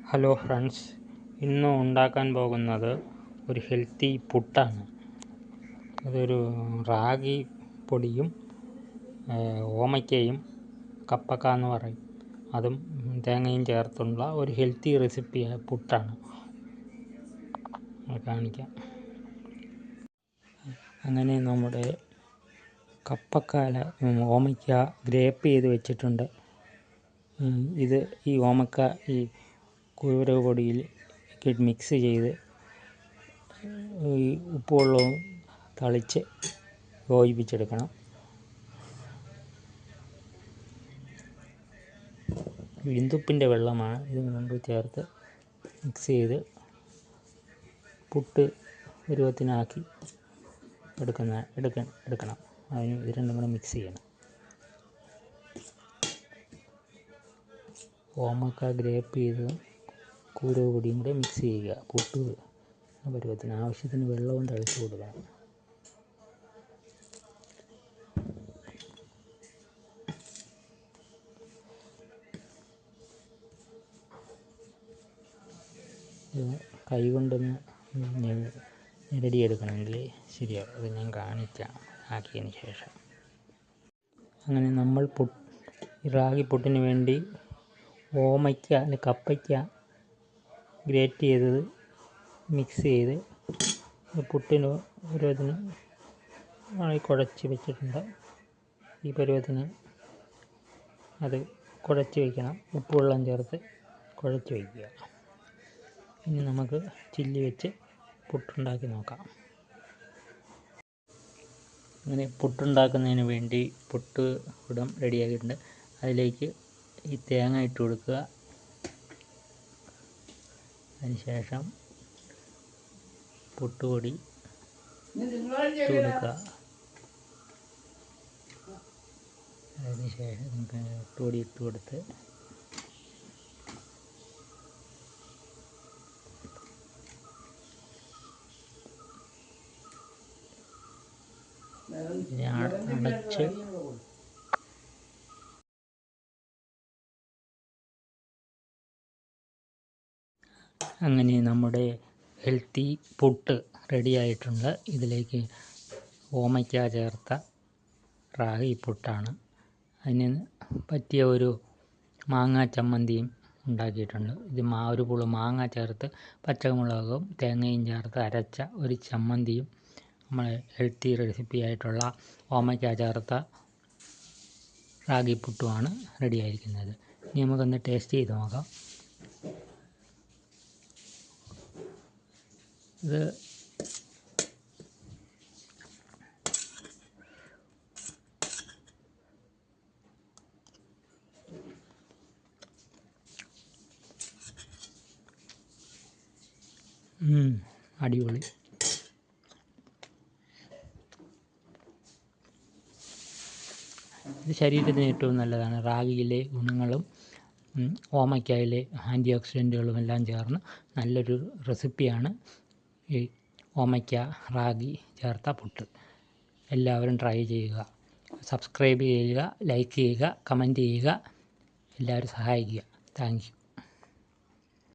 Hello friends, ഇന്ന് ഉണ്ടാക്കാൻ പോകുന്നത് ഒരു ഹെൽത്തി പുട്ടാണ്. അതൊരു റാഗി പൊടിയും ഓമയ്ക്കയും കപ്പക്ക എന്ന് പറയും, അതും തേങ്ങയും ചേർത്തുള്ള ഒരു ഹെൽത്തി റെസിപ്പി പുട്ടാണ്. കാണിക്കാം. അങ്ങനെ നമ്മുടെ കപ്പക്കാല ഓമയ്ക്ക ഗ്രേപ്പ് ചെയ്ത് വെച്ചിട്ടുണ്ട്. ഈ ഓമക്ക ഈ കുരുമുളക് പൊടിയിൽ മിക്സ് ചെയ്ത് ഈ ഉപ്പുവെള്ളവും തളിച്ച് യോജിപ്പിച്ചെടുക്കണം. വിന്തുപ്പിൻ്റെ വെള്ളമാണ് ഇത് കൊണ്ട് ചേർത്ത് മിക്സ് ചെയ്ത് പുട്ട് പരുവത്തിനാക്കി എടുക്കണം. അതിന് ഇത് രണ്ടും കൂടെ മിക്സ് ചെയ്യണം. ഓമക്ക ഗ്രേപ്പ് ചെയ്തതും കുരുമുളക് പൊടിയും കൂടെ മിക്സ് ചെയ്യുക. പുട്ട് പരുവത്തിന് ആവശ്യത്തിന് വെള്ളവും തളിച്ച് കൊടുക്കണം. കൈ കൊണ്ടൊന്ന് ഞെരടിയെടുക്കണമെങ്കിൽ ശരിയാവും. അത് ഞാൻ കാണിക്കാം ആക്കിയതിന് ശേഷം. അങ്ങനെ നമ്മൾ റാഗി പുട്ടിന് വേണ്ടി ഓമയ്ക്ക അല്ലെ കപ്പയ്ക്ക ഗ്രേറ്റ് ചെയ്തത് മിക്സ് ചെയ്ത് പുട്ടിന് പരുവത്തിന് കുഴച്ച് വെച്ചിട്ടുണ്ട്. ഈ പരുവത്തിന് അത് കുഴച്ച് വയ്ക്കണം. ഉപ്പുവെള്ളം ചേർത്ത് കുഴച്ച് വയ്ക്കുക. ഇനി നമുക്ക് ചില്ലി വെച്ച് പുട്ടുണ്ടാക്കി നോക്കാം. അങ്ങനെ പുട്ടുണ്ടാക്കുന്നതിന് വേണ്ടി പുട്ട് കുടം റെഡിയാക്കിയിട്ടുണ്ട്. അതിലേക്ക് ഈ തേങ്ങ ഇട്ട് കൊടുക്കുക. അതിനുശേഷം പുട്ടുപൊടി ഇട്ട് കൊടുക്കുക. അതിനുശേഷം നമുക്ക് പുട്ടുപൊടി ഇട്ട് കൊടുത്ത് അടച്ച് അങ്ങനെ നമ്മുടെ ഹെൽത്തി പുട്ട് റെഡിയായിട്ടുണ്ട്. ഇതിലേക്ക് ഓമയ്ക്ക ചേർത്ത റാഗി പുട്ടാണ്. അതിന് പറ്റിയ ഒരു മാങ്ങാ ചമ്മന്തിയും ഉണ്ടാക്കിയിട്ടുണ്ട്. ഇത് ഒരു പുള മാങ്ങ ചേർത്ത് പച്ചമുളകും തേങ്ങയും ചേർത്ത് അരച്ച ഒരു ചമ്മന്തിയും നമ്മളെ ഹെൽത്തി റെസിപ്പി ആയിട്ടുള്ള ഓമയ്ക്ക ചേർത്ത റാഗി പുട്ടുമാണ് റെഡിയായിരിക്കുന്നത്. ഇനി നമുക്കൊന്ന് ടേസ്റ്റ് ചെയ്ത് നോക്കാം. ഇത് അടിപൊളി. ഇത് ശരീരത്തിന് ഏറ്റവും നല്ലതാണ്. റാഗിയിലെ ഗുണങ്ങളും ഓമയ്ക്കയിലെ ആൻറ്റി ഓക്സിഡൻറ്റുകളും എല്ലാം ചേർന്ന് നല്ലൊരു റെസിപ്പിയാണ് ഈ ഓമയ്ക്ക റാഗി ചേർത്ത പുട്ട്. എല്ലാവരും ട്രൈ ചെയ്യുക. സബ്സ്ക്രൈബ് ചെയ്യുക, ലൈക്ക് ചെയ്യുക, കമൻറ്റ് ചെയ്യുക. എല്ലാവരും സഹായിക്കുക. Thank you.